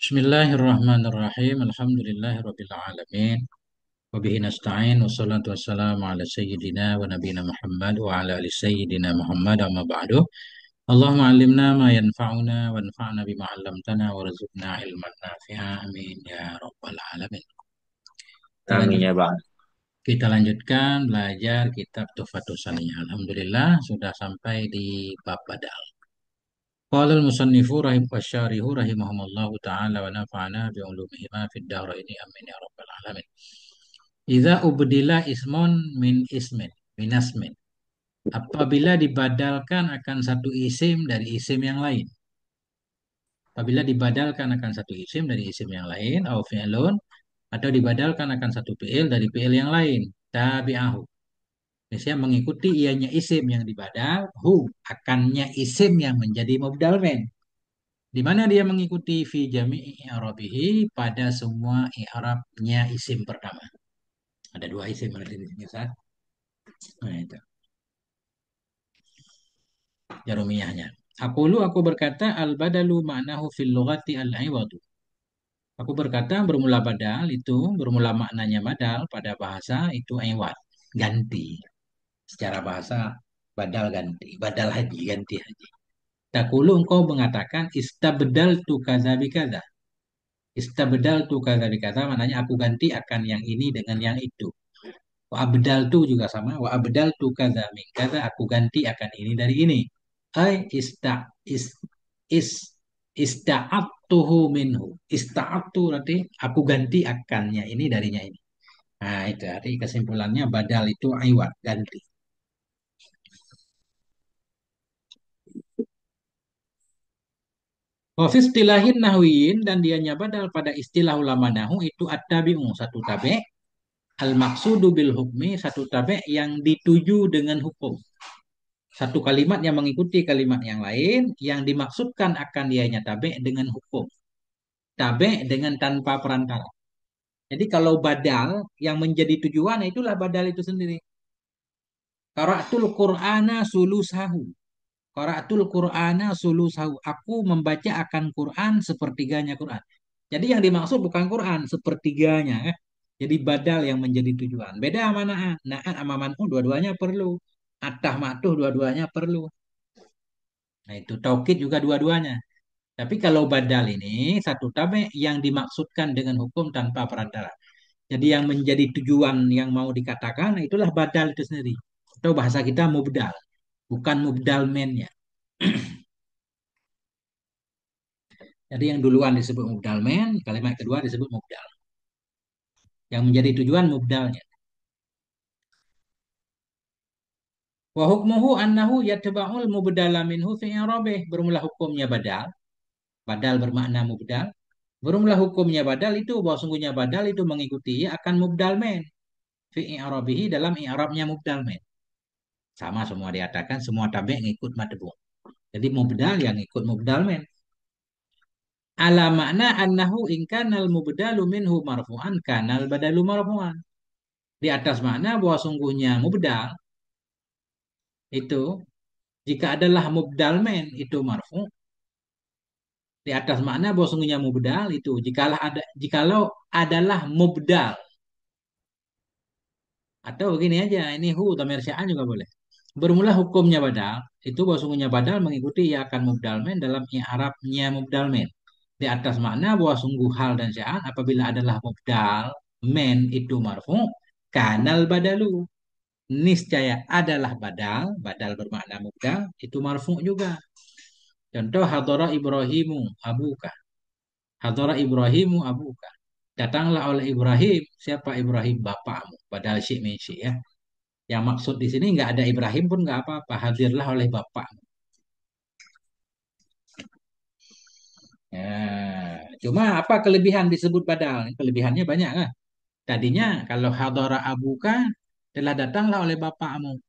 Bismillahirrahmanirrahim. Alhamdulillahirabbil alamin. Wa bihi nasta'in wassalatu wassalamu ala sayyidina wa nabiyina Muhammad wa ala ali sayyidina Muhammad amma ba'du. Allahumma 'allimna ma yanfa'una wanfa'na bima 'allamtana warzuqna ilman nafi'a. Amin ya rabbal alamin. Kita Amin lanjut ya Bang. kita lanjutkan belajar kitab Tuhfatus Saniya. Alhamdulillah sudah sampai di bab badal. Qala al-musannifu wasyarihu rahimahumullahu ta'ala wa nafa'ana bi ulumihima fid dharaini amin ya rabbal alamin. Idza ubdila ismun min ismin minasmin. Apabila dibadalkan akan satu isim dari isim yang lain. Apabila dibadalkan akan satu isim dari isim yang lain, au fi'lun, atau dibadalkan akan satu fi'il dari fi'il yang lain. Tabi'ahu. Biasanya mengikuti ianya isim yang dibadal, hu akannya isim yang menjadi mubdal men. Di mana dia mengikuti fi jami'i i'rabihi pada semua i'rabnya isim pertama. Ada dua isim berarti di sini saat. Nah itu jarumiyahnya. Aku berkata al badalu ma'nahu fil lughati al iwadu. Aku berkata bermula badal itu bermula maknanya badal pada bahasa itu iwad, ganti. Secara bahasa badal ganti, badal haji ganti haji. Takulu engkau mengatakan istabdal tu kaza bi kaza. Istabdal tu kaza bi kaza maknanya aku ganti akan yang ini dengan yang itu. Wa abdal tu juga sama. Wa abdal tu kaza min kaza aku ganti akan ini dari ini. Ai is is ista'atuhu minhu. Ista'atu berarti aku ganti akannya ini darinya ini. Nah, itu arti kesimpulannya badal itu iwat ganti. Wa fi istilahin nahwiyin dan dianya badal pada istilah ulama nahu itu at-tabi'u satu tabe, al-maqsudu bil hukmi satu tabe yang dituju dengan hukum. Satu kalimat yang mengikuti kalimat yang lain yang dimaksudkan akan dianya tabe dengan hukum. Tabe dengan tanpa perantara. Jadi kalau badal yang menjadi tujuan itulah badal itu sendiri. Qara'tul Qur'ana sulusahu. Qara'tul Qur'ana sulusahu. Aku membaca akan Quran sepertiganya Quran. Jadi yang dimaksud bukan Quran, sepertiganya. Jadi badal yang menjadi tujuan. Beda sama na'at. Na'at sama man'u dua-duanya perlu. Atah ma'tuh dua-duanya perlu. Nah itu taukid juga dua-duanya. Tapi kalau badal ini satu tabe yang dimaksudkan dengan hukum tanpa perantara. Jadi yang menjadi tujuan yang mau dikatakan itulah badal itu sendiri. Atau bahasa kita mubdal, bukan mubdal mennya. Jadi yang duluan disebut mubdal men, kalimat kedua disebut mubdal. Yang menjadi tujuan mubdalnya. Wa hukmuhu annahu yatba'ul mubdala minhu fi i'rabih. Bermula hukumnya badal. Badal bermakna mubdal. Bermula hukumnya badal itu bahwa sungguhnya badal itu mengikuti akan mubdal men. Fi i'rabihi dalam i'rabnya mubdal men. Sama semua diatakan semua tabe' ngikut matbu'. Jadi mubdal yang ikut mubdal men. Ala makna annahu in kanal mubdalu minhu marfu'an kanal badalu marfu'an. Di atas makna bahwa sungguhnya mubdal itu jika adalah mubdal men itu marfu. Di atas makna bahwa sungguhnya mubdal itu jikalau adalah mubdal atau begini aja ini dhamir sya'an juga boleh. Bermula hukumnya badal itu bahwa sungguhnya badal mengikuti ia akan mubdal men dalam i'rabnya mubdal men. Di atas makna bahwa sungguh hal dan sya'an apabila adalah mubdal men itu marfu kanal badalu niscaya adalah badal badal bermakna mubdal itu marfu juga. Contoh hadara Ibrahimu abuka. Hadara Ibrahimu abuka. Datanglah oleh Ibrahim. Siapa Ibrahim? Bapakmu. Padahal syik min syik ya. Yang maksud di sini nggak ada Ibrahim pun nggak apa-apa. Hadirlah oleh bapakmu. Ya, cuma apa kelebihan disebut badal? Kelebihannya banyak kan? Tadinya kalau hadara abuka telah datanglah oleh bapakmu.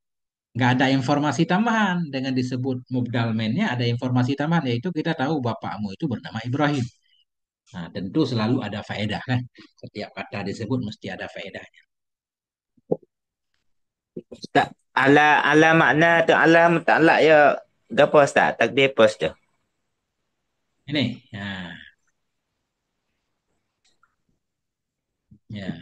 Nggak ada informasi tambahan dengan disebut mubdal mennya ada informasi tambahan yaitu kita tahu bapakmu itu bernama Ibrahim. Nah, tentu selalu ada faedah kan. Setiap kata disebut mesti ada faedahnya. Tak ala makna tu ala mutlak ya gapo Ustaz? Takdir pos tu. Ini, nah, Ya.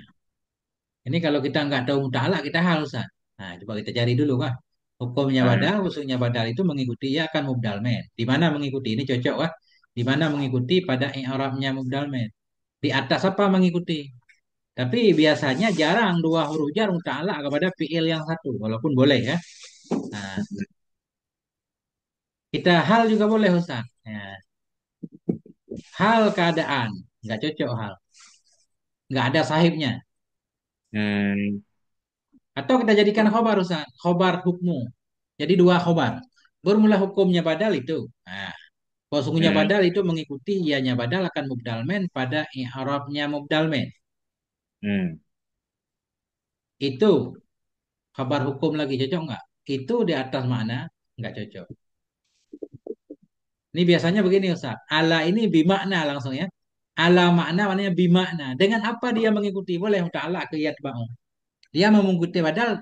Ini kalau kita nggak tahu muta'alak kita harus. Nah, coba kita cari dulu kah. Hukumnya Hmm. badal, usulnya badal itu mengikuti ya akan mubdal men. Di mana mengikuti? Ini cocok kah? Di mana mengikuti pada i'rabnya mubdal men. Di atas apa mengikuti? Tapi biasanya jarang dua huruf jar muta'alak kepada fi'il yang satu, walaupun boleh ya. Nah, kita hal juga boleh Ustaz. Ya, hal keadaan, nggak cocok hal, nggak ada sahibnya. Hmm. Atau kita jadikan khobar Ustaz, khobar hukmu. Jadi dua khobar. Bermula hukumnya badal itu. Nah, kalau sungguhnya Hmm. badal itu mengikuti ianya badal akan mubdal men pada i'rabnya mubdal men. Hmm. Itu kabar hukum lagi cocok nggak? Itu di atas makna nggak cocok. Ini biasanya begini Ustaz. Ala ini bimakna langsung ya. Ala makna maknanya bimakna. Dengan apa dia mengikuti? Boleh ta'ala ke yatba'u. Dia mengikuti badal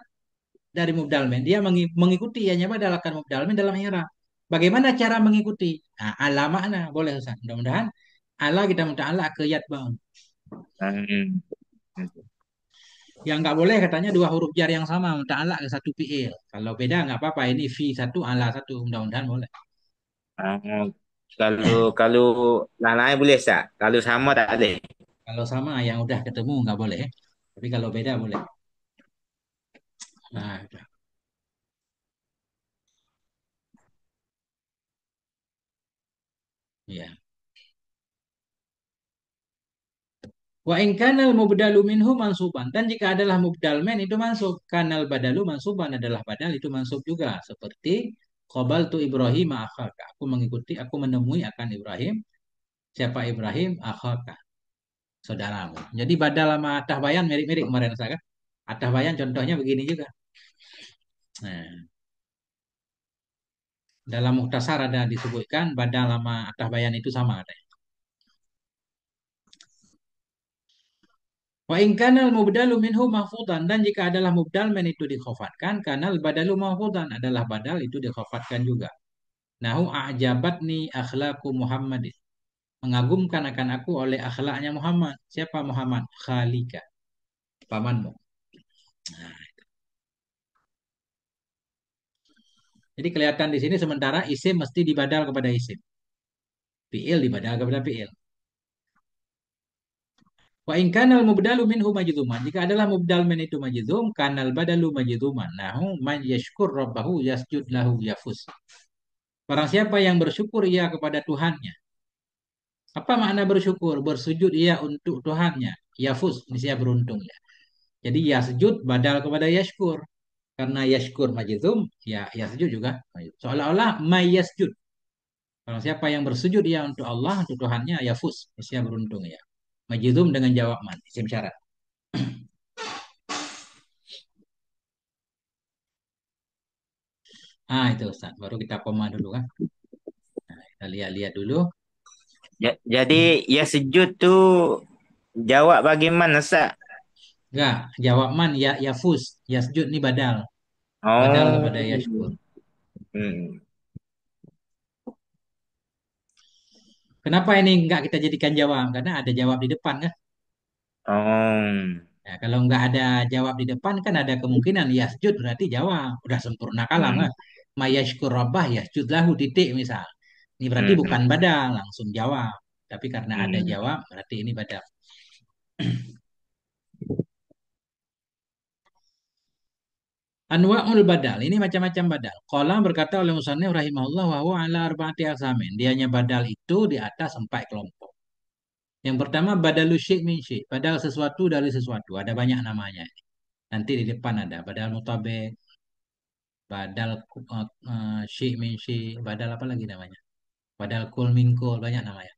dari mubdal men. Dia mengikuti ianya badal akan mubdal men dalam i'rab. Bagaimana cara mengikuti? Nah, ala makna boleh Ustaz. Mudah-mudahan ala kita muta'ala ke yatba'u. Hmm. Yang nggak boleh katanya dua huruf jar yang sama muta'alaq ke satu fi'il. Kalau beda nggak apa-apa. Ini fi satu ala satu. Mudah-mudahan boleh. Ah, kalau lain boleh tak? Kalau sama tak boleh. Kalau sama yang udah ketemu nggak boleh. Tapi kalau beda boleh. Nah, udah. Ya. Wa in kanal mubdalu minhu mansuban. Dan jika adalah mubdal men itu mansub. Kanal badalu mansuban adalah badal itu mansub juga. Seperti tu Ibrahim akhaka. Aku mengikuti, aku menemui akan Ibrahim. Siapa Ibrahim? Akhaka. Saudaramu. Jadi badal sama atah bayan mirip-mirip kemarin saya. Atah bayan contohnya begini juga. Nah, dalam Mukhtasar ada disebutkan badal sama atah bayan itu sama katanya. Wa in kanal mubdalu minhu mahfudan dan jika adalah mubdal men itu dikhafatkan kanal badalu mahfudan adalah badal itu dikhafatkan juga. Nahu a'jabatni akhlaqu Muhammadin. Mengagumkan akan aku oleh akhlaknya Muhammad. Siapa Muhammad? Khalika, pamanmu. Nah, jadi kelihatan di sini sementara isim mesti dibadal kepada isim. Fi'il dibadal kepada fi'il. Wa in kanal mubdalu minhu majzuman. Jika adalah mubdal min itu majzum, kanal badalu majzuman. Nahu man yashkur rabbahu yasjud lahu yafus. Barang siapa yang bersyukur ia kepada Tuhannya. Apa makna bersyukur? Bersujud ia untuk Tuhannya. Yafus, ini saya beruntung ya. Jadi yasjud badal kepada yashkur. Karena yashkur majzum, ya yasjud juga. Seolah-olah may yasjud. Barang siapa yang bersujud ia untuk Allah, untuk Tuhannya, yafus. Ini saya beruntung ya. Majzum dengan jawab man, isim syarat. Ah itu Ustaz, baru kita koma dulu kan. Kita lihat-lihat dulu. Jadi ya sejud tu jawab bagaimana Ustaz? Enggak, jawab man ya yafus. Yasjud ini badal. Badal kepada Oh. yashkur. Hmm. Kenapa ini enggak kita jadikan jawab? Karena ada jawab di depan kan. Oh. Ya, kalau nggak ada jawab di depan kan ada kemungkinan yasjud berarti jawab. Udah sempurna kalam Hmm. kan. Mayashkur rabbah yasjud lahu titik misal. Ini berarti Hmm. bukan badal, langsung jawab. Tapi karena ada Hmm. jawab berarti ini badal. Anwa'ul badal. Ini macam-macam badal. Qalam berkata oleh musannif rahimahullah wa huwa ala arba'ati aqsamin. Dianya badal itu di atas 4 kelompok. Yang pertama badalu syai' min syai'. Badal sesuatu dari sesuatu. Ada banyak namanya. Nanti di depan ada badal mutabek, badal syai' min syai', badal apa lagi namanya? Badal kul min kul, banyak namanya.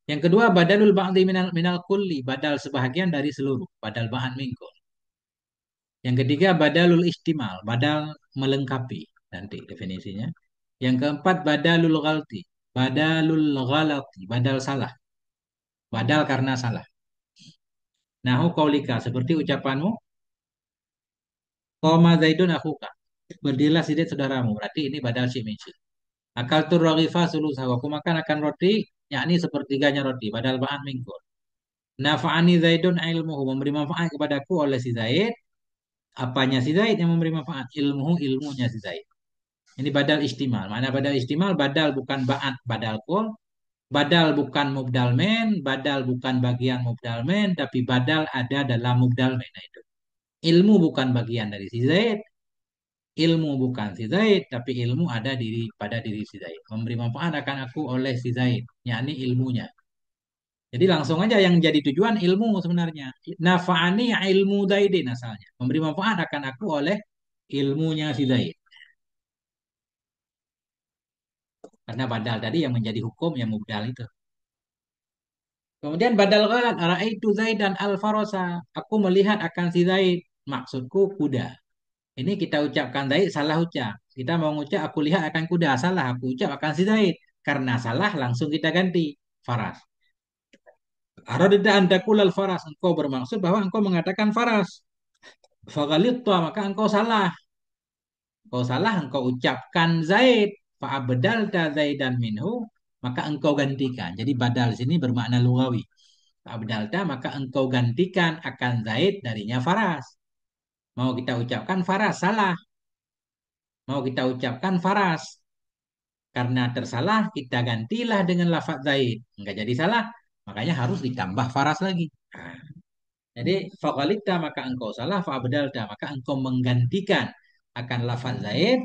Yang kedua badalul ba'di minal kulli, badal sebahagian dari seluruh, badal ba'an min kul. Yang ketiga badalul istimal, badal melengkapi, nanti definisinya. Yang keempat badalul ghalti, badalul ghalati, badal salah, badal karena salah. Nahu kaulika, seperti ucapanmu, qoma zaidun akhuka. Berdirilah Sidit saudaramu. Berarti ini badal syai' min syai'. Akal tur raghifa sulusahu. Aku makan akan roti, yakni sepertiganya roti. Badal ba'an minggu. Nafa'ani Zaidun ilmuhu, memberi manfaat kepadaku oleh si Zaid. Apanya si Zaid yang memberi manfaat? Ilmuhu, ilmunya si Zaid. Ini badal istimal. Mana badal istimal? Badal bukan ba'at, badal kol. Badal bukan mubdal men, badal bukan bagian mubdal men, tapi badal ada dalam mubdal men. Nah, itu. Ilmu bukan bagian dari si Zaid, ilmu bukan si Zaid, tapi ilmu ada pada diri si Zaid. Memberi manfaat akan aku oleh si Zaid, yakni ilmunya. Jadi langsung aja yang jadi tujuan ilmu sebenarnya. Nafa'ani ilmu Zaidin asalnya. Memberi manfaat akan aku oleh ilmunya si Zaid. Karena badal tadi yang menjadi hukum yang mubdal itu. Kemudian badal ghalat, raaitu Zaidan al-farasa. Aku melihat akan si Zaid. Maksudku kuda. Ini kita ucapkan Zaid salah ucap. Kita mau ucap aku lihat akan kuda, salah aku ucap akan si Zaid. Karena salah langsung kita ganti faras. Aradda an taqulal faras, engkau bermaksud bahwa engkau mengatakan faras. Fagalitta, maka engkau salah. Engkau salah, engkau ucapkan Zaid. Fa'abdalta Zaidan minhu, maka engkau gantikan. Jadi badal sini bermakna lugawi. Fa'abdalta, maka engkau gantikan akan Zaid darinya faras. Mau kita ucapkan faras, salah. Mau kita ucapkan faras. Karena tersalah, kita gantilah dengan lafaz Zaid. Enggak jadi salah, makanya harus ditambah faras lagi. Nah, jadi faqalita maka engkau salah, fa'abdalta maka engkau menggantikan akan lafaz Zaid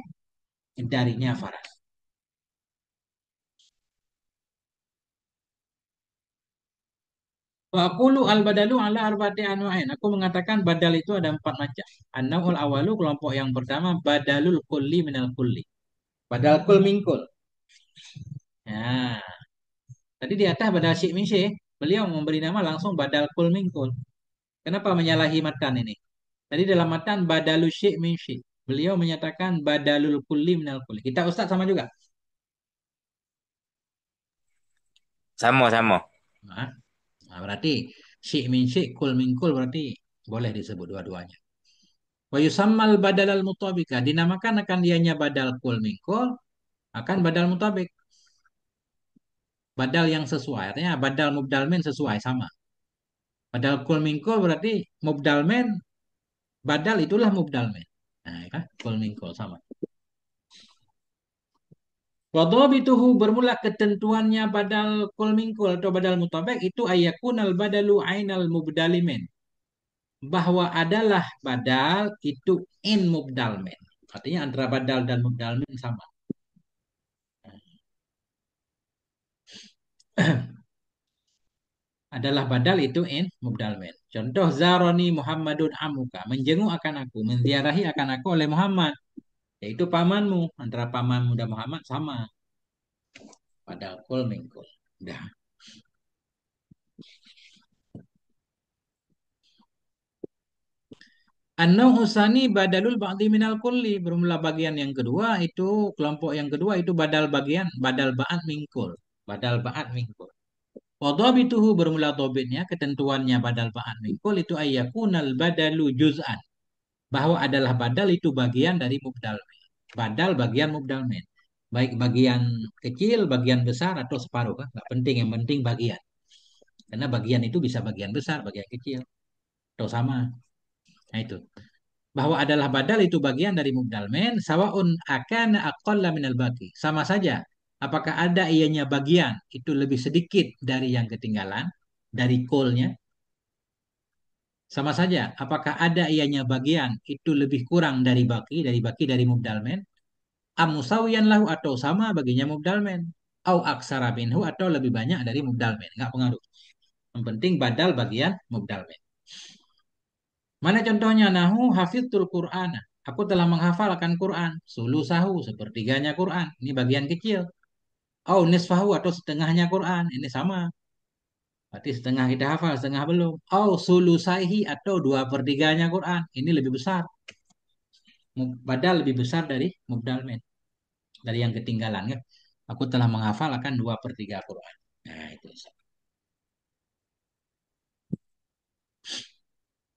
darinya faras. Wa aqulu al-badalu ala arba'ati anwa'in. Aku mengatakan badal itu ada empat macam. An-naw'ul awalu, kelompok yang pertama badalul kulli minal kulli. Badal kul min kul. Nah, tadi di atas badal syik min syik, beliau memberi nama langsung badal kul min kul. Kenapa menyalahi matan ini? Tadi dalam matan badalul syik min syik. Beliau menyatakan badalul kulli minal kulli. Kita ustaz sama juga. Sama-sama. Nah, berarti syik min syik, kul min kul berarti boleh disebut dua-duanya. Wa yusammal badal al mutabika, dinamakan akan dianya badal kul min kul, akan badal mutabik. Badal yang sesuai, artinya badal mubdal min sesuai sama. Badal kul min kul berarti mubdal min, badal itulah mubdal min. Nah, ya kan? Kul min kul sama. Wadhabituhu, bermula ketentuannya badal kul min kul atau badal mutabik itu ayakunal badalu ainal mubdalimin. Bahwa adalah badal itu in mubdal min. Artinya antara badal dan mubdal min sama. Adalah badal itu in mubdal min. Contoh zaroni Muhammadun amuka, menjenguk akan aku, menziarahi akan aku oleh Muhammad, yaitu pamanmu. Antara pamanmu dan Muhammad sama. Badal kul min kul. Dah. An-naw usani badalul ba'di minal kulli. Bermula bagian yang kedua itu, kelompok yang kedua itu badal bagian, badal ba'at mingkul. Badal ba'at mingkul. Wadhabituhu, bermula dobitnya, ketentuannya badal ba'at mingkul itu ayyakunal badalu juz'an. Bahwa adalah badal itu bagian dari mubdal min. Badal bagian mubdal min. Baik bagian kecil, bagian besar, atau separuh. Kan? Nggak penting, yang penting bagian. Karena bagian itu bisa bagian besar, bagian kecil. Atau sama. Nah itu. Bahwa adalah badal itu bagian dari mubdal min. Sawaun akana aqalla minal baqi. Sama saja. Apakah ada ianya bagian itu lebih sedikit dari yang ketinggalan. Dari kolnya. Sama saja. Apakah ada ianya bagian itu lebih kurang dari baki dari mubdal min. Amusawiyan lahu, atau sama baginya mubdal min. Au aksara minhu, atau lebih banyak dari mubdal min. Nggak pengaruh. Yang penting badal bagian mubdal min. Mana contohnya? Nahu hafidtul Qur'an. Aku telah menghafalkan Quran. Sulusahu, sepertiganya Quran. Ini bagian kecil. Au nisfahu, atau setengahnya Quran. Ini sama. Berarti setengah kita hafal, setengah belum. Au sulusaihi, atau dua pertiganya Quran. Ini lebih besar. Badal lebih besar dari mubdal min. Dari yang ketinggalan kan. Aku telah menghafalkan dua per tiga Quran. Nah, itu.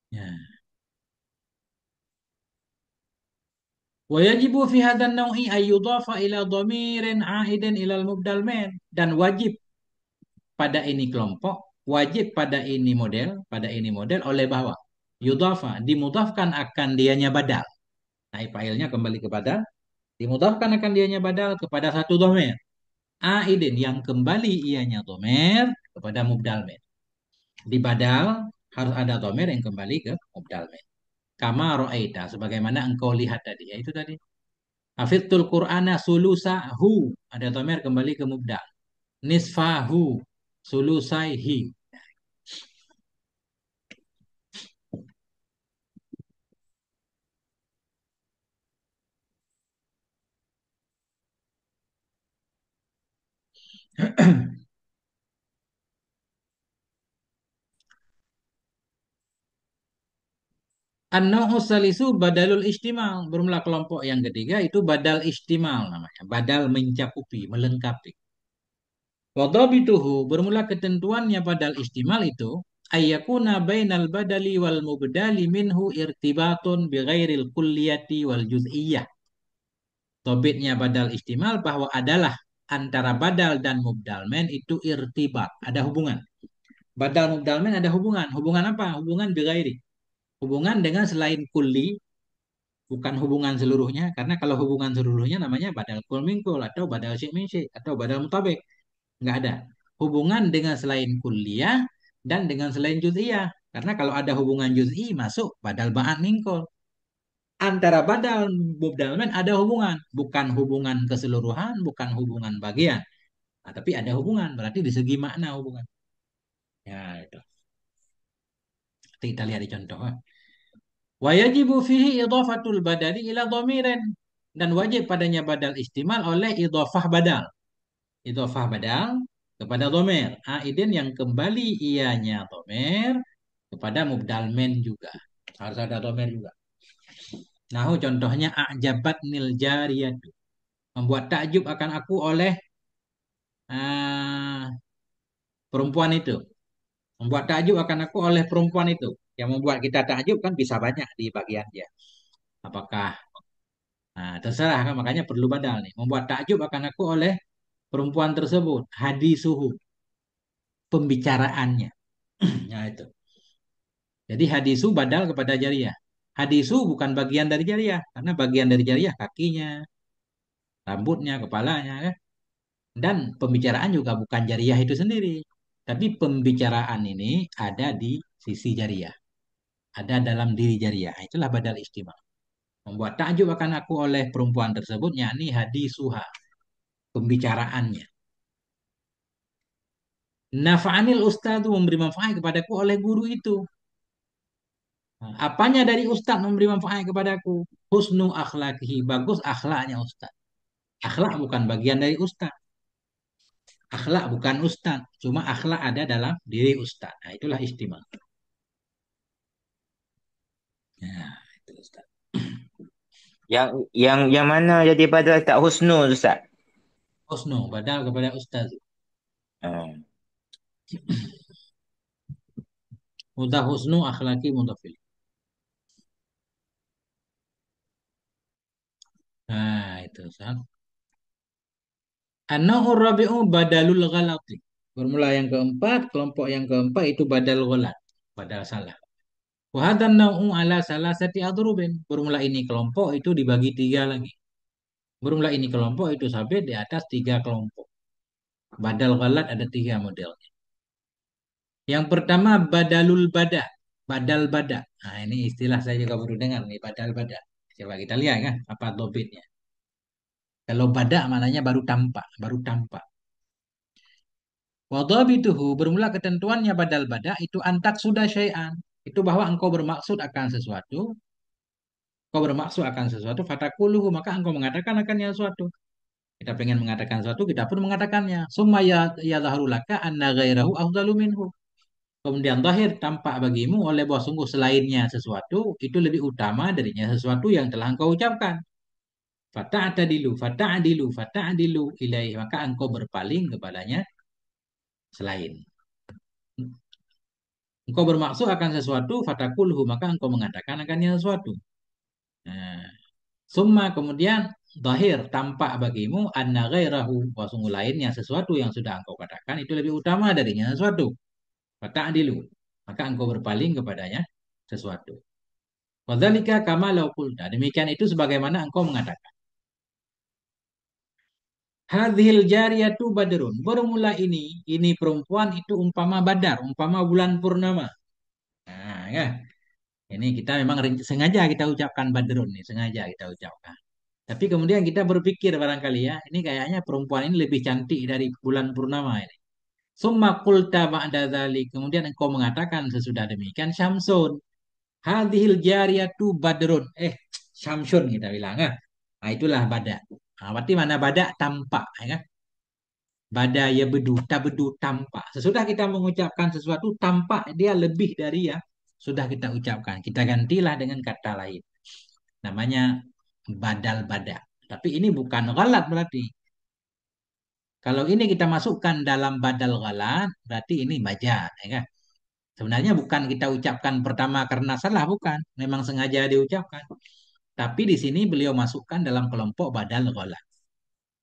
Ya. Wajibu fi hadzal naw'i ay yudhafa ila dhamirin 'aidin ila al-mubdal min, dan wajib pada ini kelompok wajib pada ini model oleh bahwa yudhafa dimudhafkan akan dianya badal. Nah, failnya kembali kepada dimudhafkan akan dianya badal kepada satu dhamir. Aidin yang kembali ianya dhamir kepada mubdal min. Di badal harus ada dhamir yang kembali ke mubdal min. Kama ra'aita sebagaimana engkau lihat tadi, yaitu tadi. Hafidtul Qur'ana sulusahu, ada dhamir kembali ke mubdal. Nisfahu sulusaihi. An-nau'u salisu badalul istimal. Bermula kelompok yang ketiga itu badal istimal namanya. Badal mencakupi, melengkapi. Wadhabituhu bermula ketentuannya badal istimal itu ayyakuna bainal badali wal mubdali minhu irtibatun bighairil kulliyati wal juz'iyah. Tobitnya badal istimal bahwa adalah antara badal dan mubdalmen itu irtibat, ada hubungan. Badal mubdalmen ada hubungan. Hubungan apa? Hubungan bighairi. Hubungan dengan selain kulli, bukan hubungan seluruhnya. Karena kalau hubungan seluruhnya namanya badal kul min kul atau badal syik min syik atau badal mutabik. Nggak ada. Hubungan dengan selain kuliah dan dengan selain juz'iyah. Karena kalau ada hubungan juz'i masuk badal ba'an min kul. Antara badal mubdalmen ada hubungan. Bukan hubungan keseluruhan, bukan hubungan bagian. Nah, tapi ada hubungan. Berarti di segi makna hubungan. Ya, itu. Kita lihat di contoh. Wa yajibu fihi idhafatul badali ila dhamirin. Dan wajib padanya badal istimal oleh idhafah badal. Idhafah badal kepada dhamir. Aidin yang kembali ianya dhamir kepada mubdal men juga. Harus ada dhamir juga. Nah, contohnya a'jabat nil jariyatu. Membuat takjub akan aku oleh ah, perempuan itu. Membuat takjub akan aku oleh perempuan itu. Yang membuat kita takjub kan bisa banyak di bagian dia. Apakah terserah kan makanya perlu badal nih. Membuat takjub akan aku oleh perempuan tersebut. Hadisuhu pembicaraannya. Nah itu. Jadi hadisu badal kepada jariyah. Hadisu bukan bagian dari jariyah karena bagian dari jariyah kakinya, rambutnya, kepalanya kan. Dan pembicaraan juga bukan jariyah itu sendiri. Tapi pembicaraan ini ada di sisi jariyah. Ada dalam diri jariyah. Itulah badal istimewa. Membuat takjub akan aku oleh perempuan tersebut, yakni hadisuha, pembicaraannya. Nafa'anil ustadz memberi manfaat kepadaku oleh guru itu. Nah, apanya dari ustadz memberi manfaat kepadaku? Husnu akhlakihi, bagus akhlaknya ustadz. Akhlak bukan bagian dari ustadz. Akhlak bukan ustadz, cuma akhlak ada dalam diri ustadz. Nah, itulah istimewa. Nah, itu ustadz. Yang mana jadi badal tak husnu Ustaz? Husnu, badal kepada ustadz. Hmm. Mudah husnu akhlaki mudafil. Nah, itu ustadz. An-naw'ur rabi'u badalul ghalati. Formula yang keempat, kelompok yang keempat itu badal ghalat, badal salah. Wa hadan naw'u ala salasati adrubin. Formula ini kelompok itu dibagi tiga lagi. Formula ini kelompok itu sampai di atas tiga kelompok. Badal ghalat ada tiga modelnya. Yang pertama badalul bada, badal bada. Nah, ini istilah saya juga baru dengar nih, badal bada. Coba kita lihat kan apa dobitnya. Kalau bada maknanya baru tampak, baru tampak. Wadhabituhu bermula ketentuannya badal bada itu antak sudah syai'an. Itu bahwa engkau bermaksud akan sesuatu, engkau bermaksud akan sesuatu, fatakuluhu maka engkau mengatakan akannya sesuatu. Kita pengen mengatakan sesuatu, kita pun mengatakannya. Summa ya zahrulaka anna ghairahu afdalu minhu. Kemudian zahir tampak bagimu oleh bahwa sungguh selainnya sesuatu itu lebih utama darinya sesuatu yang telah engkau ucapkan. Fata'adilu ilaih. Maka engkau berpaling kepadanya selain. Engkau bermaksud akan sesuatu, fatakulhu, maka engkau mengatakan akannya sesuatu. Nah, summa kemudian zahir tampak bagimu anna ghairahu, bahwa sungguh lainnya sesuatu yang sudah engkau katakan itu lebih utama darinya sesuatu. Fata'dilu. Maka engkau berpaling kepadanya sesuatu. Wadzalika kama law qulta. Demikian itu sebagaimana engkau mengatakan. Hadhil jariyatu badrun. Bermula ini perempuan itu umpama badar, umpama bulan purnama. Nah, ya. Ini kita memang sengaja kita ucapkan badrun nih, sengaja kita ucapkan. Tapi kemudian kita berpikir barangkali ya, ini kayaknya perempuan ini lebih cantik dari bulan purnama ini. Summa qulta ba'da dzalik. Kemudian engkau mengatakan sesudah demikian Syamsun. Hadhil jariyatu badrun. Syamsun kita bilang. Nah, itulah badak. Nah, berarti mana badak tampak, ya kan? Badaya bedu, tabedu tampak. Sesudah kita mengucapkan sesuatu tampak dia lebih dari ya sudah kita ucapkan. Kita gantilah dengan kata lain. Namanya badal badak. Tapi ini bukan ghalat berarti. Kalau ini kita masukkan dalam badal ghalat, berarti ini baja, ya kan? Sebenarnya bukan kita ucapkan pertama karena salah, bukan. Memang sengaja diucapkan. Tapi di sini beliau masukkan dalam kelompok badal ghalat.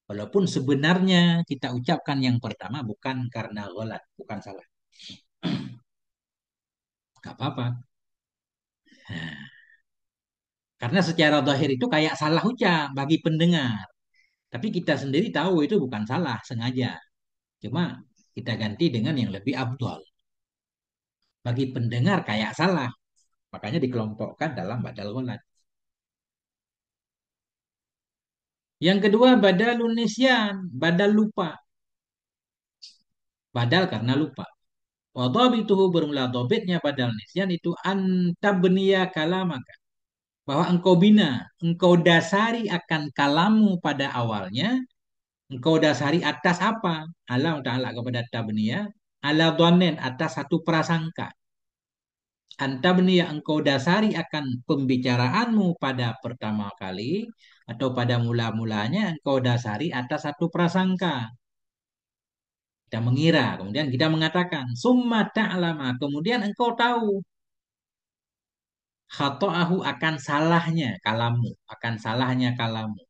Walaupun sebenarnya kita ucapkan yang pertama bukan karena ghalat, bukan salah. Gak apa-apa. Nah, karena secara zahir itu kayak salah ucap bagi pendengar. Tapi kita sendiri tahu itu bukan salah, sengaja. Cuma kita ganti dengan yang lebih abdol. Bagi pendengar kayak salah. Makanya dikelompokkan dalam badal ghalat. Yang kedua badalun nisyan, badal lupa. Badal karena lupa. Wa dhabituhu bermula dhabitnya badal nisyan itu antabniya kalamaka. Bahwa engkau bina, engkau dasari akan kalamu pada awalnya, engkau dasari atas apa? Allah Ta'ala kepada tabniya, ala dhanen atas satu prasangka. Antabniya engkau dasari akan pembicaraanmu pada pertama kali atau pada mula-mulanya engkau dasari atas satu prasangka. Kita mengira, kemudian kita mengatakan, summa ta'lama, kemudian engkau tahu khata'ahu akan salahnya kalamu, akan salahnya kalamu.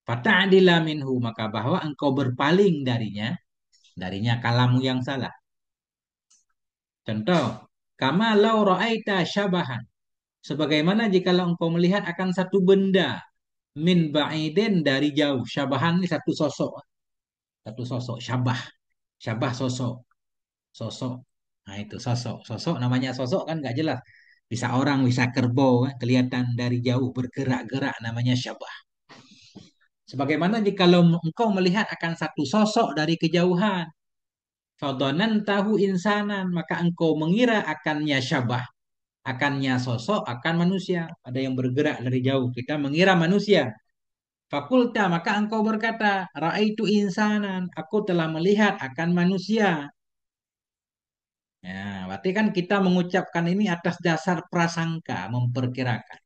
Fata'adila minhu, maka bahwa engkau berpaling darinya kalamu yang salah. Contoh, kama lau ra'aita syabahan. Sebagaimana jikalau engkau melihat akan satu benda min ba'idin dari jauh. Syabahan ini satu sosok. Satu sosok, syabah. Syabah sosok. Sosok. Nah itu sosok. Sosok namanya sosok kan nggak jelas. Bisa orang, bisa kerbau. Kan? Kelihatan dari jauh bergerak-gerak namanya syabah. Sebagaimana jikalau engkau melihat akan satu sosok dari kejauhan. Fadonan tahu insanan. Maka engkau mengira akannya syabah. Akannya sosok, akan manusia. Ada yang bergerak dari jauh. Kita mengira manusia. Fakulta, maka engkau berkata, Ra'aitu insanan. Aku telah melihat akan manusia. Ya, berarti kan kita mengucapkan ini atas dasar prasangka, memperkirakan.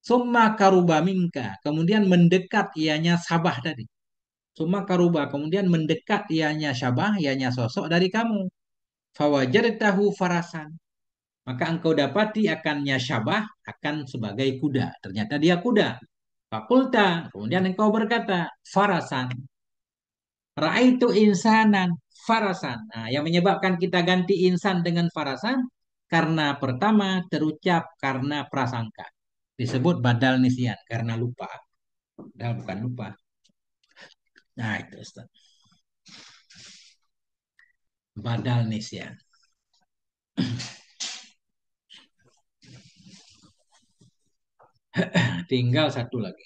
Summa karuba minka. Kemudian mendekat ianya sabah tadi. Summa karuba. Kemudian mendekat ianya syabah, ianya sosok dari kamu. Fawajartahu farasan. Maka engkau dapati akannya syabah akan sebagai kuda. Ternyata dia kuda. Fakulta. Kemudian engkau berkata, farasan. Ra'aitu insanan farasan. Nah, yang menyebabkan kita ganti insan dengan farasan karena pertama terucap karena prasangka. Disebut badal nisyan karena lupa. Padahal bukan lupa. Nah, itu Ustaz. Badal nisyan. Tinggal satu lagi.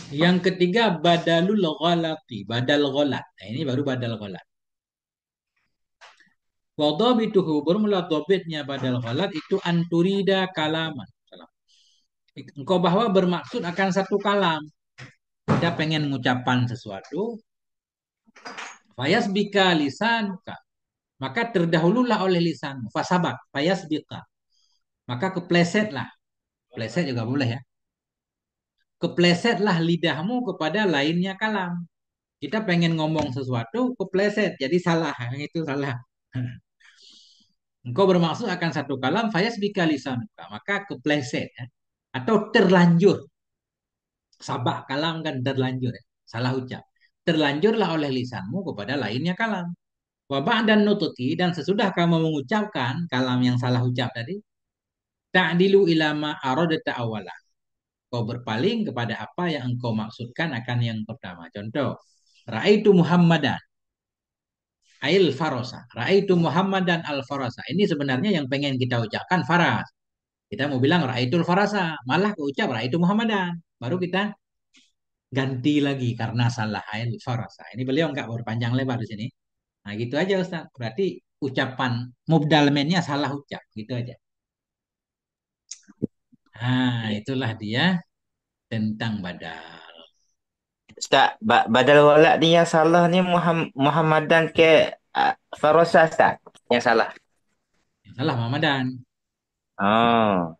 Yang ketiga badalul ghalati, badal ghalat. Nah, ini baru badal ghalat. Wa dhabituhu bermula dhabitnya badal ghalat itu anturida kalaman. Engkau bahwa bermaksud akan satu kalam. Kita pengen mengucapkan sesuatu, fayas bika lisanuka, maka terdahululah oleh lisan, fasabak, fayas bika, maka keplesetlah, pleset juga boleh ya, keplesetlah lidahmu kepada lainnya kalam. Kita pengen ngomong sesuatu, kepleset, jadi salah. Itu salah. Engkau bermaksud akan satu kalam, fayasbika lisanuka. Maka kepleset. Ya. Atau terlanjur. Sabak kalam kan terlanjur. Ya. Salah ucap. Terlanjurlah oleh lisanmu kepada lainnya kalam. Wabah dan nututi. Dan sesudah kamu mengucapkan kalam yang salah ucap tadi. Ta'dilu ilama aradata awala. Kau berpaling kepada apa yang engkau maksudkan akan yang pertama. Contoh. Ra'aitu Muhammadan. Ail farosa. Ra'aitu Muhammadan al farosa. Ini sebenarnya yang pengen kita ucapkan faras. Kita mau bilang ra'aitul farasa. Malah keucap ra'aitu Muhammadan. Baru kita ganti lagi karena salah ail farosa. Ini beliau nggak berpanjang lebar di sini. Nah gitu aja Ustaz. Berarti ucapan mubdal mennya salah ucap. Gitu aja. Nah itulah dia tentang badal. Ustaz, badal walak ni yang salah ni Muhammadan ke Farosa Ustaz? Yang salah. Yang salah Muhammadan. Oh,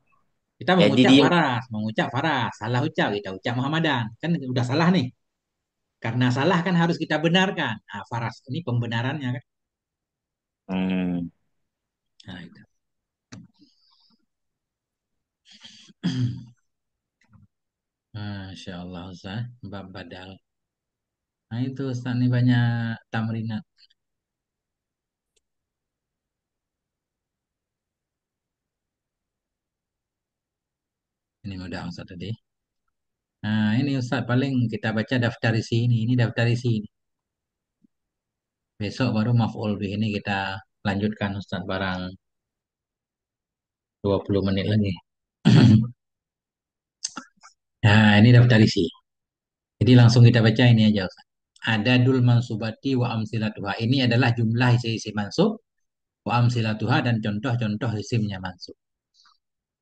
Kita jadi mengucap dia faras. Mengucap faras. Salah ucap. Kita ucap Muhammadan. Kan udah salah nih. Karena salah kan harus kita benarkan. Nah, faras ini pembenarannya kan. hmm, Nah, itu. Masya Allah Ustaz. Bab badal. Nah itu Ustaz ini banyak tamrinat. Ini mudah Ustaz tadi. Nah ini Ustaz paling kita baca daftar isi ini. Ini daftar isi ini. Besok baru maf'ul bih ini kita lanjutkan Ustaz barang 20 menit lagi. Nah ini daftar isi. Jadi langsung kita baca ini aja Ustaz. Adadul mansubati wa amsilatuha. Ini adalah jumlah isi-isi mansub. Wa amsilatuha dan contoh-contoh isimnya mansub.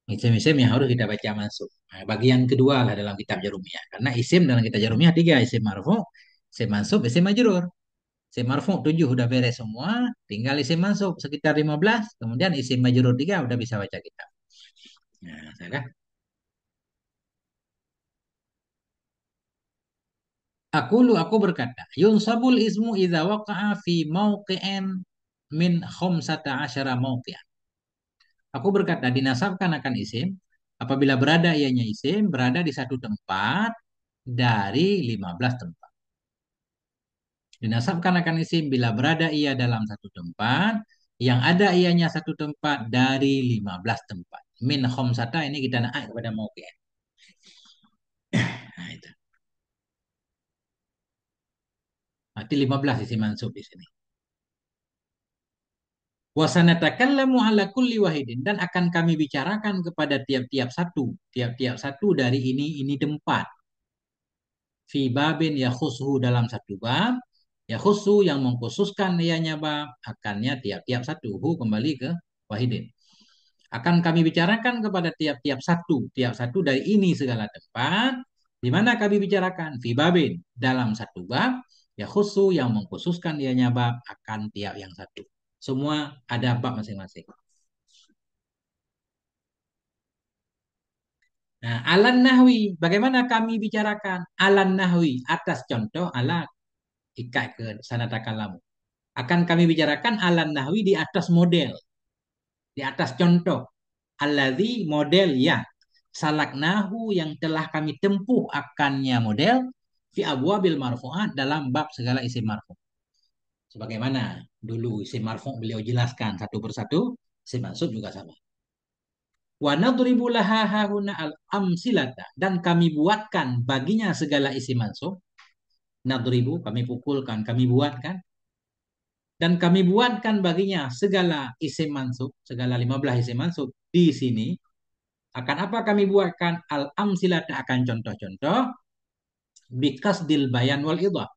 Isim-isim yang harus kita baca masuk. Nah, bagian kedua lah dalam kitab Jarumiyah. Karena isim dalam kitab Jarumiyah tiga. Isim marfu, isim mansub, isim majrur. Isim marfu 7 udah beres semua. Tinggal isim mansub sekitar 15. Kemudian isim majrur 3 udah bisa baca kitab. Nah, saya aku berkata, yunsabul ismu idza waqa'a fi mauqi'in min khamsata asyara mauqi'an. Aku berkata, dinasabkan akan isim apabila berada ianya isim berada di satu tempat dari 15 tempat. Dinasabkan akan isim bila berada ia dalam satu tempat, yang ada ianya satu tempat dari 15 tempat. Min khomsata ini kita naik kepada mauqi'. Nah, itu. Berarti 15 isi mansub di sini. Wasanatakallamu ala kulli wahidin. Dan akan kami bicarakan kepada tiap-tiap satu. Tiap-tiap satu dari ini tempat. Fi babin ya khusuhu dalam satu bab. Ya khusu yang mengkhususkan ianya bab. Akannya tiap-tiap satu. Kembali ke wahidin. Akan kami bicarakan kepada tiap satu dari ini segala tempat, di mana kami bicarakan fibabin dalam satu bab, ya khusu yang mengkhususkan dianya bab akan tiap yang satu. Semua ada bab masing-masing. Nah, alan nahwi, bagaimana kami bicarakan alan nahwi atas contoh ala ikat ke sanata kalamu. Akan kami bicarakan alan nahwi di atas model, di atas contoh. Alladzi model ya salaknahu yang telah kami tempuh akannya model fi abwabil marfu'at dalam bab segala isim marfu. Sebagaimana dulu isim marfu beliau jelaskan satu persatu, isim mansub juga sama. Wa nadribu laha hahuna al amsilata dan kami buatkan baginya segala isim mansub. Nadribu kami pukulkan, kami buatkan dan kami buatkan baginya segala isim mansub, segala 15 isim mansub di sini. Akan apa kami buatkan al-amsilata akan contoh-contoh bikas dil bayan wal idah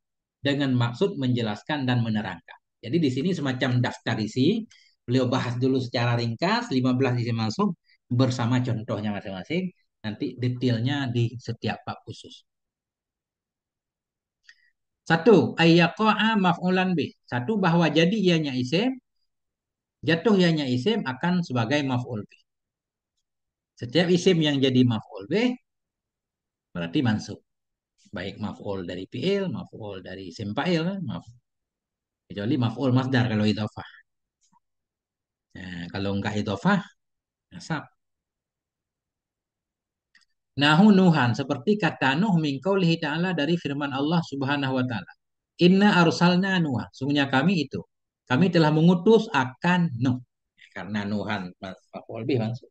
dengan maksud menjelaskan dan menerangkan. Jadi di sini semacam daftar isi, beliau bahas dulu secara ringkas 15 isi masuk bersama contohnya masing-masing, nanti detailnya di setiap bab khusus. Satu, ayyaqa'a maf'ulan bih. Satu, bahwa jadi ianya isim, jatuh ianya isim akan sebagai maf'ul bih. Setiap isim yang jadi maf'ul bih berarti mansub. Baik maf'ul dari fi'il, maf'ul dari isim fa'il kan, kecuali maf'ul masdar kalau idhofah. Nah, kalau enggak idhofah, nasab. Nahu Nuhan seperti kata Nuh min qaulihi ta'ala dari firman Allah Subhanahu wa taala. Inna arsalna Nuh. Sungguhnya kami itu. Kami telah mengutus akan Nuh. Karena Nuhan maf'ul bih maksud.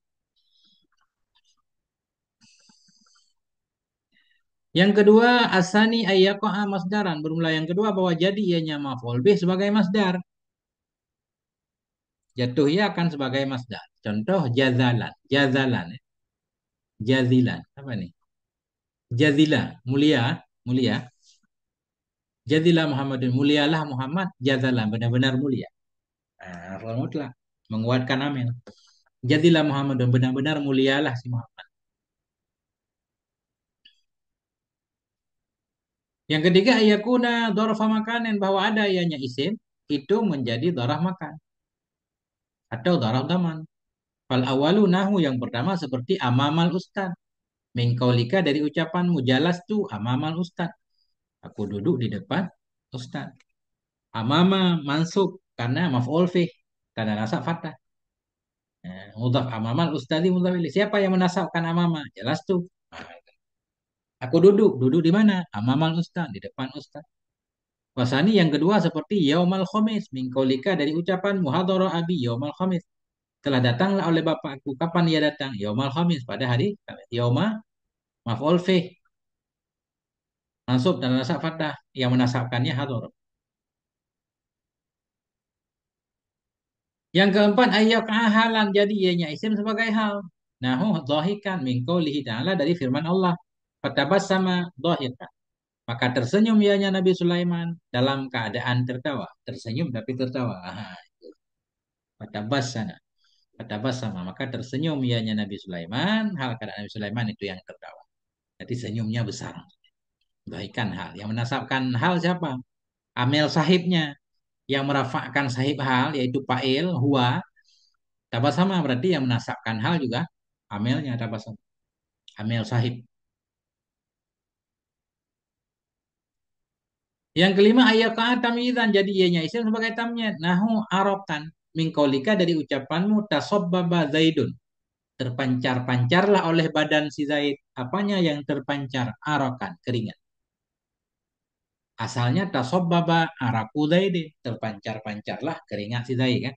Yang kedua asani ayyaqa'a masdaran. Bermula yang kedua bahwa jadi ianya maf'ul bih sebagai masdar. Jatuhnya akan sebagai masdar. Contoh jazalan. Jazalan. Jazilan. Apa nih? Jazila. Mulia. Mulia. Jadilah Muhammadun mulialah Muhammad jazalah benar-benar mulia. Nah, mutlak menguatkan amin. Jadilah Muhammadun benar-benar mulialah si Muhammad. Yang ketiga ayakuna dzarfa makanin bahwa ada ianya isim itu menjadi dzaraf makan atau dzaraf zaman. Fal awalu nahu yang pertama seperti amamal ustad. Mengkaulika dari ucapanmu jalas tu amamal ustad. Aku duduk di depan ustad. Amama mansub karena maf'ul fih tanda nasab fathah. Mudhaf amamal ustadi mudhaf ilaih. Siapa yang menasabkan amama? Jelas tuh. Nah, aku duduk. Duduk di mana? Amamal ustad, di depan ustad. Wasani yang kedua seperti yaumal khamis. Mingkaulika dari ucapan muhadara abi yaumal khamis. Telah datanglah oleh bapakku. Kapan ia datang? Yaumal khamis. Pada hari yauma maf'ul fih. Mansub dan nasab fathah. Yang menasabkannya hadar. Yang keempat ayat halan jadi ianya isim sebagai hal. Nahu dhahikan min qaulihi ta'ala dari firman Allah. Fatabas sama dhahikan. Maka tersenyum ianya Nabi Sulaiman dalam keadaan tertawa. Tersenyum tapi tertawa. Aha. Fatabas sana. Fatabas sama. Maka tersenyum ianya Nabi Sulaiman. Hal keadaan Nabi Sulaiman itu yang tertawa. Jadi senyumnya besar. Baikkan hal. Yang menasabkan hal siapa? Amel sahibnya. Yang merafakkan sahib hal yaitu fa'il, huwa. Tabasama berarti yang menasabkan hal juga amelnya tabasama. Amel sahib. Yang kelima ayat tamyidzan jadi ianya isim sebagai tamyiz. Nahu arokan mingkolika dari ucapanmu tasobbaba zaidun. Terpancar-pancarlah oleh badan si Zaid. Apanya yang terpancar? Arokan, keringat. Asalnya tasobbaba araku zaidin. Terpancar-pancarlah keringat si Zaid kan.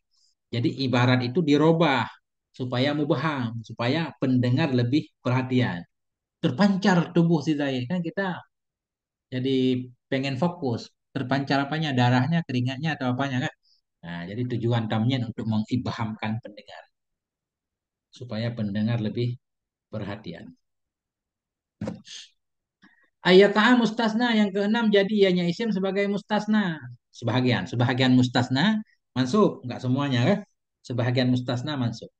Jadi ibarat itu dirobah supaya mubaham, supaya pendengar lebih perhatian. Terpancar tubuh si Zaid kan kita jadi pengen fokus. Terpancar apanya? Darahnya, keringatnya atau apanya kan? Nah, jadi tujuan tamyin untuk mengibhamkan pendengar supaya pendengar lebih perhatian. Ayata'a mustasna yang keenam jadi ianya isim sebagai mustasna. Sebahagian mustasna mansub, enggak semuanya kan? Sebahagian mustasna mansub.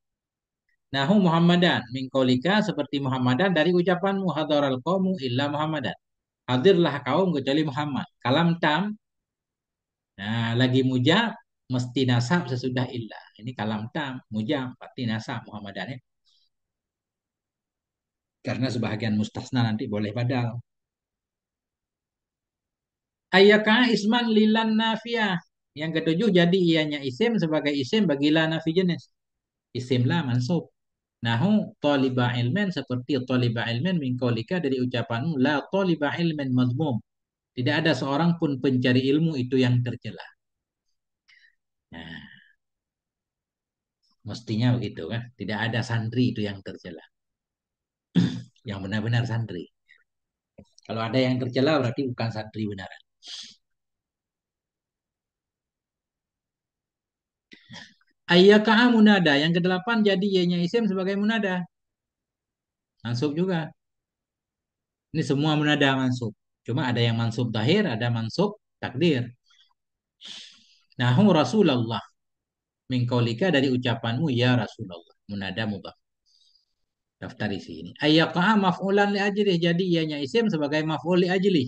Nahu Muhammadan min qaulika seperti Muhammadan dari ucapanmu hadaral qaumu illa Muhammadan. Hadirlah kaum kecuali Muhammad. Kalam tam. Nah, lagi mujab mesti nasab sesudah illah. Ini kalam tam, mujab pasti nasab Muhammadan ya. Karena sebahagian mustasna nanti boleh badal. Ayyaka isman lilan nafiyah. Yang ketujuh jadi ianya isim sebagai isim bagi la nafi jenis. Isim la mansub. Nahu taliba ilmen seperti taliba ilmen min qaulika dari ucapanmu la taliba ilmen mazmum. Tidak ada seorang pun pencari ilmu itu yang tercela. Nah, mestinya begitu kan. Tidak ada santri itu yang tercela. Yang benar-benar santri. Kalau ada yang tercela berarti bukan santri benaran. Ayyaka munada. Yang kedelapan jadi ianya isim sebagai munada. Mansub juga. Ini semua munada mansub. Cuma ada yang mansub tahir, ada mansub takdir. Nahu Rasulullah. Mingkaulika dari ucapanmu ya Rasulullah. Munada mudhaf. Daftar isi ini. Ayyaka maf'ulan li ajlih. Jadi ianya isim sebagai maf'ul li ajlih.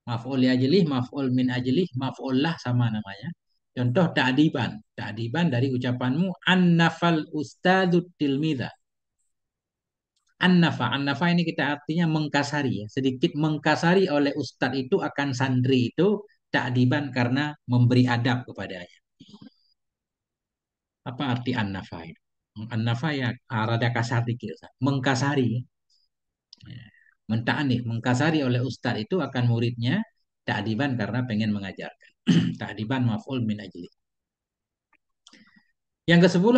Maf'ul li ajlih, maf'ul min ajlih, maf'ul lah sama namanya. Contoh ta'diban. Ta'diban dari ucapanmu an-nafal ustadut tilmidha. An-nafa ini kita artinya mengkasari ya, sedikit mengkasari oleh ustadz itu akan santri itu ta'diban karena memberi adab kepadanya. Apa arti an-nafa itu? An-nafa ya rada kasar dikit, Ustaz. Mengkasari. Ya. Menta'anif, mengkasari oleh ustadz itu akan muridnya ta'diban karena pengen mengajarkan. Ta'diban maf'ul min ajli. Yang ke-10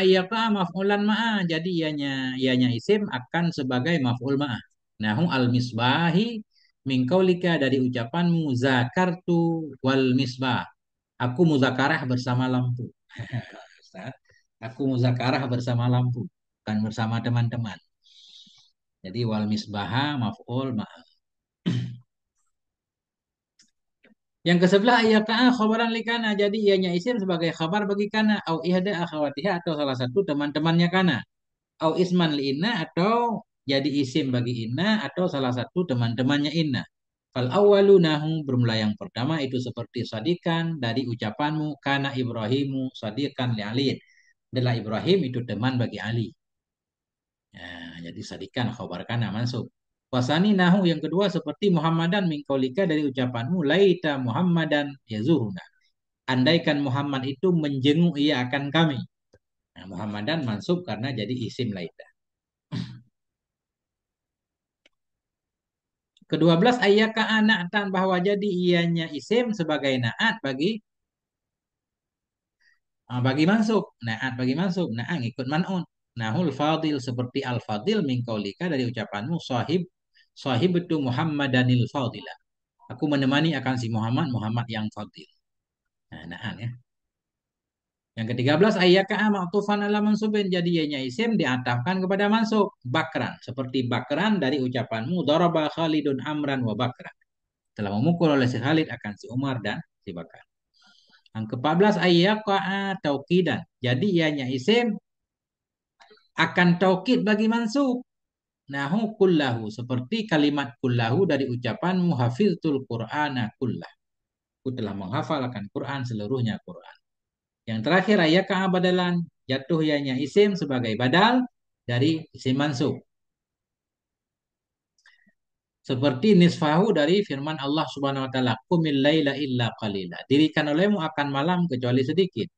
ayyaka maf'ulan ma'a. Jadi ianya isim akan sebagai maf'ul ma'a. Nahu al-misbahi min qaulika dari ucapanmu zakartu wal misbah. Aku muzakarah bersama lampu. Ustaz. Aku muzakarah bersama lampu, bukan bersama teman-teman. Jadi wal misbaha maf'ul ma'a. Yang ke-11 ayyaka khabaran likana. Jadi ianya isim sebagai khabar bagi kana au ihda akhawatiha atau salah satu teman-temannya kana. Au isman li inna atau jadi isim bagi inna atau salah satu teman-temannya inna. Fal awwalu nahu bermula yang pertama itu seperti sadikan dari ucapanmu kana Ibrahimu sadikan li Ali. Adalah Ibrahim itu teman bagi Ali. Nah, jadi sadikan khabar kana mansub. Wasani nahu yang kedua seperti Muhammadan min qaulika dari ucapanmu laita Muhammadan yazuhuna. Andaikan Muhammad itu menjenguk ia akan kami. Nah, Muhammadan mansub karena jadi isim laita. Kedua belas ayyaka na'atan bahwa jadi ianya isim sebagai naat bagi mansub. Naat bagi mansub. Naat ikut man'un. Nahul fadil seperti al fadil min qaulika dari ucapanmu sahib itu Muhammadanil fadilah. Aku menemani akan si Muhammad Muhammad yang fadil. Nah, naat ya. Yang ke-13 ayyaka ma'tufan ala mansubin jadi ianya isim diatafkan kepada mansub. Bakran seperti bakran dari ucapanmu daraba Khalidun Amran wa Bakran. Telah memukul oleh si Khalid akan si Umar dan si Bakar. Yang ke-14 ayyaqa'a tauqidan. Jadi ianya isim akan taukid bagi mansub. Nahu kullahu seperti kalimat kullahu dari ucapan muhafiztul Qur'ana kullah. Aku telah menghafalkan Quran seluruhnya Quran. Yang terakhir ayyaqa'a badalan jatuh ianya isim sebagai badal dari isim mansub. Seperti nisfahu dari firman Allah Subhanahu wa taala, "Qumil laila illa qalila." Dirikan olehmu akan malam kecuali sedikit.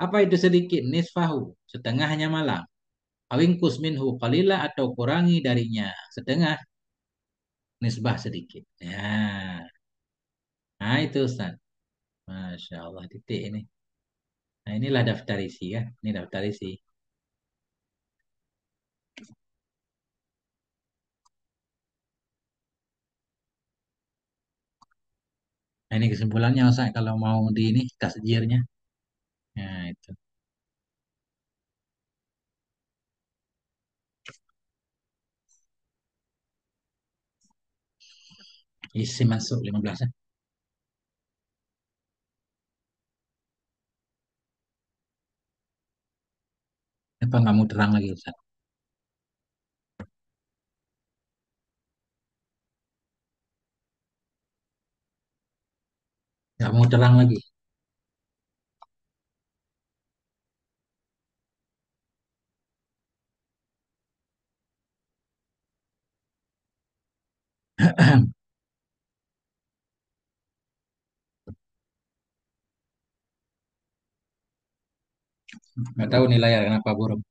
Apa itu sedikit? Nisfahu, setengahnya malam. Awingkus minhu qalila atau kurangi darinya setengah, nisbah sedikit. Ya, nah itu Ustaz. Masya Allah titik ini. Nah inilah daftar isi ya. Ini daftar isi. Nah ini kesimpulannya Ustaz kalau mau di ini tasjirnya. Nah itu. Isi masuk 15 ya. Apa nggak mau terang lagi Ustaz? Nggak mau terang lagi. Nggak tahu nih layar kenapa buruk.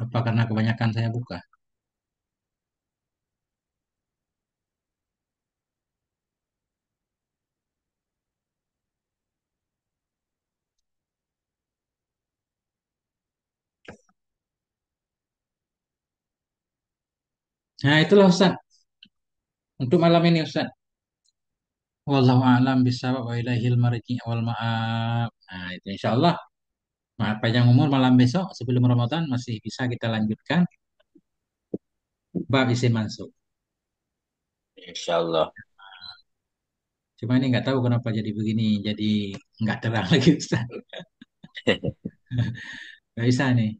Apa karena kebanyakan saya buka? Nah itulah Ustaz. Untuk malam ini Ustaz. Wallahu a'lam bishawab wa ilaihil marji' wal ma'ab. Nah, itu insyaallah. Maaf panjang umur malam besok sebelum Ramadan masih bisa kita lanjutkan bab isim mansub. Insyaallah. Cuma ini nggak tahu kenapa jadi begini, jadi nggak terang lagi Ustaz. Nggak bisa nih.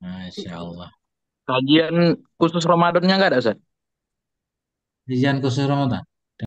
Masya Allah. Kajian khusus Ramadannya nggak ada, Ustaz? Ujian khusus Ramadan.